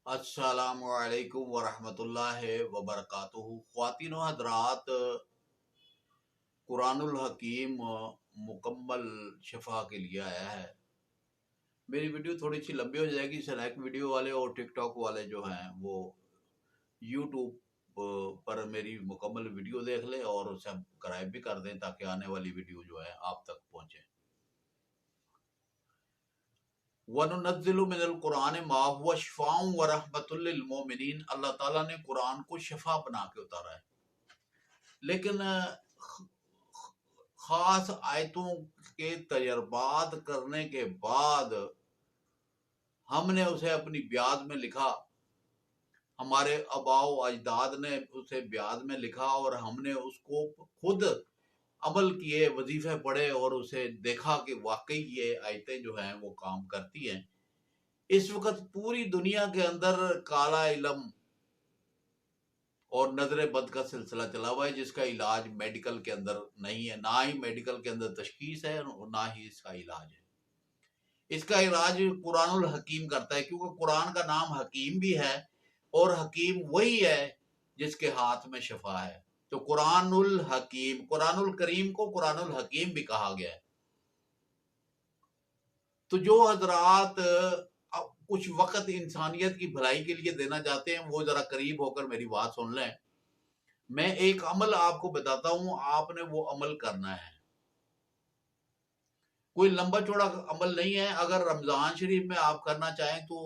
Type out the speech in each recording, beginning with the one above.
السلام علیکم ورحمۃ اللہ وبرکاتہ۔ خواتین و حضرات، قرآن الحکیم مکمل شفا کے لیے آیا ہے۔ میری ویڈیو تھوڑی سی لمبی ہو جائے گی۔ سلیکٹ ویڈیو والے اور ٹک ٹاک والے جو ہیں وہ یوٹیوب پر میری مکمل ویڈیو دیکھ لیں اور اسے سبسکرائب بھی کر دیں تاکہ آنے والی ویڈیو جو ہے آپ تک پہنچے۔ وَنُنَزِّلُ مِنَ الْقُرْآنِ مَا هُوَ شِفَاءٌ وَرَحْمَةٌ لِّلْمُؤْمِنِينَ۔ اللہ تعالیٰ نے قرآن کو شفا بنا کے اتارا ہے، لیکن خاص آیتوں کے تجربات کرنے کے بعد ہم نے اسے اپنی بیاد میں لکھا، ہمارے آباء و اجداد نے اسے بیاد میں لکھا اور ہم نے اس کو خود عمل کیے، وظیفے پڑھے اور اسے دیکھا کہ واقعی یہ آیتیں جو ہیں وہ کام کرتی ہیں۔ اس وقت پوری دنیا کے اندر کالا علم اور نظر بد کا سلسلہ چلا ہوا ہے، جس کا علاج میڈیکل کے اندر نہیں ہے، نہ ہی میڈیکل کے اندر تشخیص ہے اور نہ ہی اس کا علاج ہے۔ اس کا علاج قرآن الحکیم کرتا ہے، کیونکہ قرآن کا نام حکیم بھی ہے اور حکیم وہی ہے جس کے ہاتھ میں شفا ہے۔ تو قرآن الحکیم، قرآن الکریم کو قرآن الحکیم بھی کہا گیا ہے۔ تو جو حضرات کچھ وقت انسانیت کی بھلائی کے لیے دینا چاہتے ہیں وہ ذرا قریب ہو کر میری بات سن لیں۔ میں ایک عمل آپ کو بتاتا ہوں، آپ نے وہ عمل کرنا ہے۔ کوئی لمبا چوڑا عمل نہیں ہے۔ اگر رمضان شریف میں آپ کرنا چاہیں تو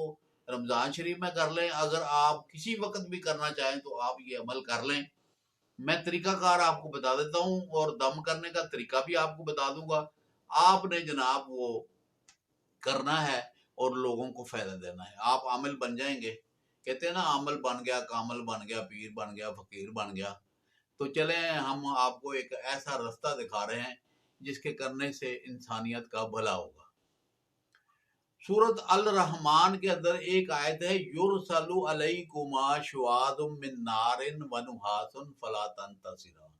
رمضان شریف میں کر لیں، اگر آپ کسی وقت بھی کرنا چاہیں تو آپ یہ عمل کر لیں۔ میں طریقہ کار آپ کو بتا دیتا ہوں اور دم کرنے کا طریقہ بھی آپ کو بتا دوں گا۔ آپ نے جناب وہ کرنا ہے اور لوگوں کو فائدہ دینا ہے، آپ عامل بن جائیں گے۔ کہتے ہیں نا، عامل بن گیا، کامل بن گیا، پیر بن گیا، فقیر بن گیا۔ تو چلیں ہم آپ کو ایک ایسا رستہ دکھا رہے ہیں جس کے کرنے سے انسانیت کا بھلا ہوگا۔ سورۃ الرحمن کے اندر ایک آیت ہے، یُرْسَلُ عَلَيْكُمَا شُوَاظٌ مِّن نَارٍ وَنُحَاسٌ فَلَا تَنتَصِرَانِ۔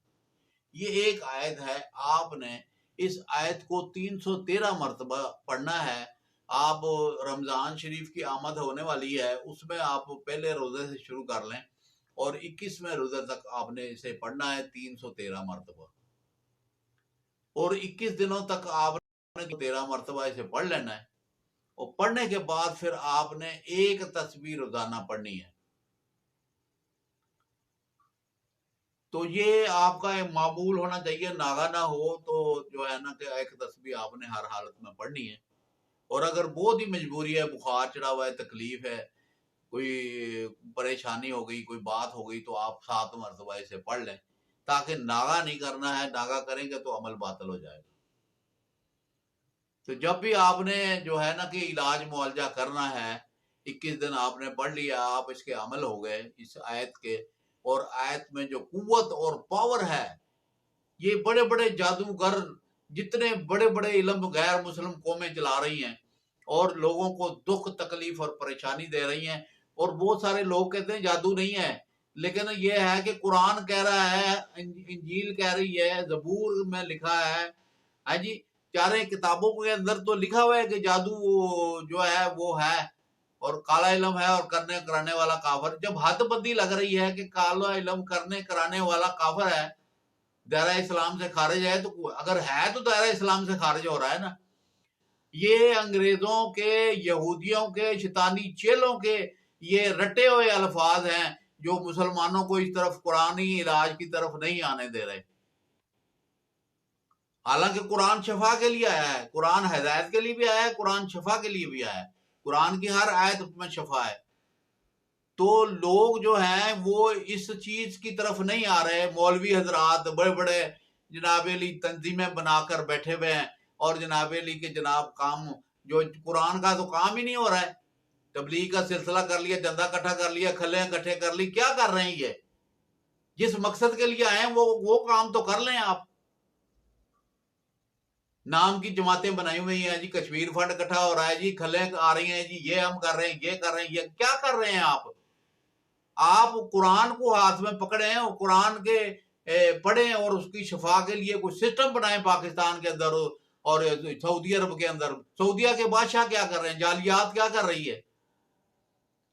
یہ ایک آیت ہے، آپ نے اس آیت کو 313 مرتبہ پڑھنا ہے۔ آپ رمضان شریف کی آمد ہونے والی ہے، اس میں آپ پہلے روزے سے شروع کر لیں اور 21ویں روزے تک آپ نے اسے پڑھنا ہے 313 مرتبہ، اور 21 دنوں تک آپ نے 13 مرتبہ اسے پڑھ لینا ہے۔ اور پڑھنے کے بعد پھر آپ نے ایک تسبیح روزانہ پڑھنی ہے۔ تو یہ آپ کا معمول ہونا چاہیے، ناغہ نہ ہو تو جو ہے نا کہ ایک تسبیح آپ نے ہر حالت میں پڑھنی ہے۔ اور اگر بہت ہی مجبوری ہے، بخار چڑھا ہوا ہے، تکلیف ہے، کوئی پریشانی ہو گئی، کوئی بات ہو گئی، تو آپ 7 مرتبہ اسے پڑھ لیں، تاکہ ناغہ نہیں کرنا ہے۔ ناغہ کریں گے تو عمل باطل ہو جائے گا۔ تو جب بھی آپ نے جو ہے نا کہ علاج معالجہ کرنا ہے، 21 دن آپ نے پڑھ لیا، آپ اس کے عمل ہو گئے اس آیت کے، اور آیت میں جو قوت اور پاور ہے، یہ بڑے بڑے جادوگر جتنے بڑے بڑے علم غیر مسلم قومیں چلا رہی ہیں اور لوگوں کو دکھ تکلیف اور پریشانی دے رہی ہیں، اور بہت سارے لوگ کہتے ہیں جادو نہیں ہے، لیکن یہ ہے کہ قرآن کہہ رہا ہے، انجیل کہہ رہی ہے، زبور میں لکھا ہے، ہاں جی، چارے کتابوں کے اندر تو لکھا ہوا ہے کہ جادو جو ہے وہ ہے اور کالا علم ہے اور کرنے کرانے والا کافر۔ جب حد بندی لگ رہی ہے کہ کالا علم کرنے کرانے والا کافر ہے، دائرہ اسلام سے خارج ہے، تو اگر ہے تو دائرہ اسلام سے خارج ہو رہا ہے نا۔ یہ انگریزوں کے، یہودیوں کے، شیطانی چیلوں کے یہ رٹے ہوئے الفاظ ہیں جو مسلمانوں کو اس طرف قرآنی علاج کی طرف نہیں آنے دے رہے۔ حالانکہ قرآن شفا کے لیے آیا ہے، قرآن ہدایت کے لیے بھی آیا ہے، قرآن شفا کے لیے بھی آیا ہے، قرآن کی ہر آیت میں شفا ہے۔ تو لوگ جو ہیں وہ اس چیز کی طرف نہیں آ رہے۔ مولوی حضرات بڑے بڑے جناب علی تنظیمیں بنا کر بیٹھے ہوئے ہیں اور جناب علی کے جناب کام، جو قرآن کا تو کام ہی نہیں ہو رہا ہے۔ تبلیغ کا سلسلہ کر لیا، چندہ اکٹھا کر لیا، کھلیں اکٹھے کر لی، کیا کر رہے ہیں یہ؟ جس مقصد کے لیے آئے ہیں وہ کام تو کر لیں آپ۔ نام کی جماعتیں بنائی ہوئی ہیں جی، کشمیر فنڈ اکٹھا ہو رہا ہے جی، کھلیں آ رہی ہیں جی، یہ ہم کر رہے ہیں، یہ کر رہے ہیں، یہ کیا کر رہے ہیں آپ؟ آپ قرآن کو ہاتھ میں پکڑیں اور قرآن کے پڑھیں اور اس کی شفا کے لیے کوئی سسٹم بنائیں پاکستان کے اندر اور سعودی عرب کے اندر۔ سعودیہ کے بادشاہ کیا کر رہے ہیں؟ جعلیات کیا کر رہی ہے؟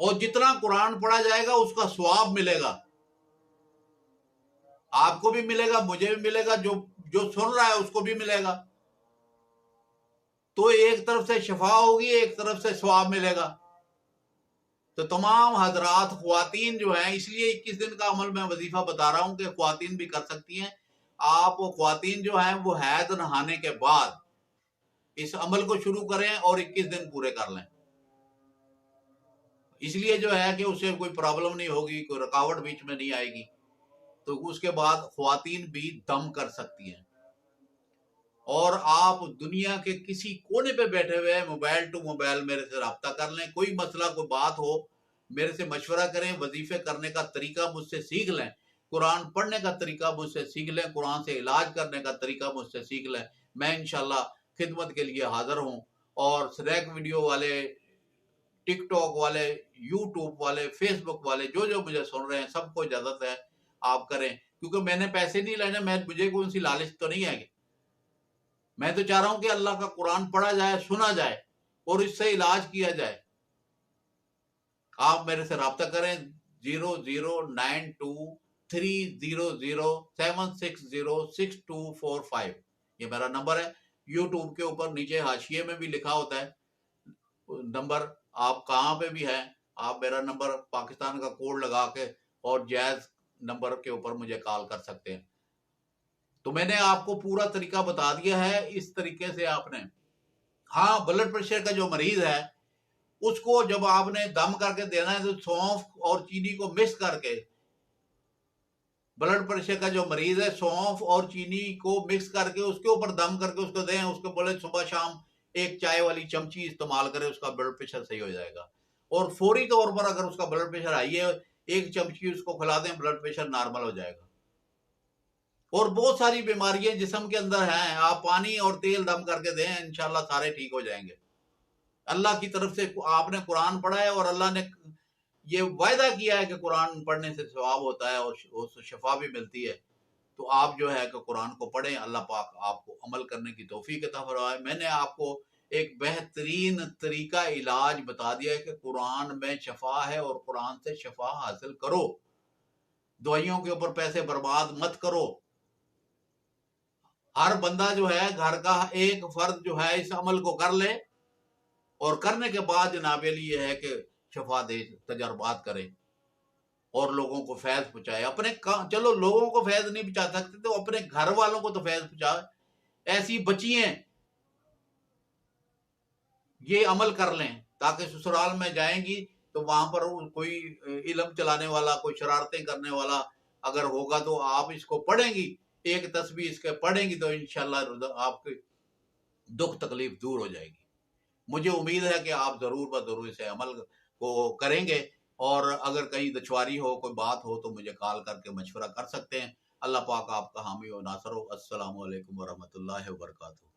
اور جتنا قرآن پڑھا جائے گا اس کا ثواب ملے گا، آپ کو بھی ملے گا، مجھے بھی ملے گا، جو سن رہا ہے اس کو بھی ملے گا۔ تو ایک طرف سے شفا ہوگی، ایک طرف سے ثواب ملے گا۔ تو تمام حضرات خواتین جو ہیں، اس لیے 21 دن کا عمل میں وظیفہ بتا رہا ہوں کہ خواتین بھی کر سکتی ہیں۔ آپ خواتین جو ہیں وہ حید نہانے کے بعد اس عمل کو شروع کریں اور 21 دن پورے کر لیں۔ اس لیے جو ہے کہ اسے کوئی پرابلم نہیں ہوگی، کوئی رکاوٹ بیچ میں نہیں آئے گی۔ تو اس کے بعد خواتین بھی دم کر سکتی ہیں۔ اور آپ دنیا کے کسی کونے پہ بیٹھے ہوئے موبائل ٹو موبائل میرے سے رابطہ کر لیں، کوئی مسئلہ کوئی بات ہو میرے سے مشورہ کریں، وظیفے کرنے کا طریقہ مجھ سے سیکھ لیں، قرآن پڑھنے کا طریقہ مجھ سے سیکھ لیں، قرآن سے علاج کرنے کا طریقہ مجھ سے سیکھ لیں۔ میں انشاءاللہ خدمت کے لیے حاضر ہوں۔ اور سریک ویڈیو والے، ٹک ٹاک والے، یوٹیوب والے، فیس بک والے جو مجھے سن رہے ہیں، سب کو اجازت ہے آپ کریں، کیونکہ میں نے پیسے نہیں لینے، مجھے کون سی لالچ تو نہیں ہے کہ میں تو چاہ رہا ہوں کہ اللہ کا قرآن پڑھا جائے، سنا جائے اور اس سے علاج کیا جائے۔ آپ میرے سے رابطہ کریں 00923007606245، یہ میرا نمبر ہے۔ یوٹیوب کے اوپر نیچے حاشیے میں بھی لکھا ہوتا ہے نمبر، آپ کہاں پہ بھی ہیں، آپ میرا نمبر پاکستان کا کوڈ لگا کے اور جائز نمبر کے اوپر مجھے کال کر سکتے ہیں۔ تو میں نے آپ کو پورا طریقہ بتا دیا ہے، اس طریقے سے آپ نے، ہاں بلڈ پریشر کا جو مریض ہے اس کو جب آپ نے دم کر کے دینا ہے تو سونف اور چینی کو مکس کر کے، بلڈ پریشر کا جو مریض ہے سونف اور چینی کو مکس کر کے اس کے اوپر دم کر کے اس کو دیں، اس کو بولے صبح شام ایک چائے والی چمچی استعمال کرے، اس کا بلڈ پریشر صحیح ہو جائے گا۔ اور فوری طور پر اگر اس کا بلڈ پریشر ہائی ہے، ایک چمچی اس کو کھلا دیں، بلڈ پریشر نارمل ہو جائے گا۔ اور بہت ساری بیماریاں جسم کے اندر ہیں، آپ پانی اور تیل دم کر کے دیں، انشاءاللہ سارے ٹھیک ہو جائیں گے۔ اللہ کی طرف سے آپ نے قرآن پڑھا ہے اور اللہ نے یہ وعدہ کیا ہے کہ قرآن پڑھنے سے ثواب ہوتا ہے اور شفا بھی ملتی ہے۔ تو آپ جو ہے کہ قرآن کو پڑھیں، اللہ پاک آپ کو عمل کرنے کی توفیق عطا فرمائے۔ میں نے آپ کو ایک بہترین طریقہ علاج بتا دیا ہے کہ قرآن میں شفا ہے اور قرآن سے شفا حاصل کرو، دوائیوں کے اوپر پیسے برباد مت کرو۔ ہر بندہ جو ہے گھر کا ایک فرد جو ہے اس عمل کو کر لے، اور کرنے کے بعد جناب علی یہ ہے کہ شفا دے تجربات کرے اور لوگوں کو فیض پہنچائے۔ چلو لوگوں کو فیض نہیں پہنچا سکتے تو اپنے گھر والوں کو تو فیض پہنچائے۔ ایسی بچیاں یہ عمل کر لیں تاکہ سسرال میں جائیں گی تو وہاں پر کوئی علم چلانے والا، کوئی شرارتیں کرنے والا اگر ہوگا تو آپ اس کو پڑھیں گی، ایک تسبیح اس کے پڑھیں گی تو انشاءاللہ آپ کی دکھ تکلیف دور ہو جائے گی۔ مجھے امید ہے کہ آپ ضرور اسے عمل کو کریں گے، اور اگر کہیں دشواری ہو، کوئی بات ہو تو مجھے کال کر کے مشورہ کر سکتے ہیں۔ اللہ پاک آپ کا حامی و ناصر ہو۔ السلام علیکم ورحمۃ اللہ وبرکاتہ۔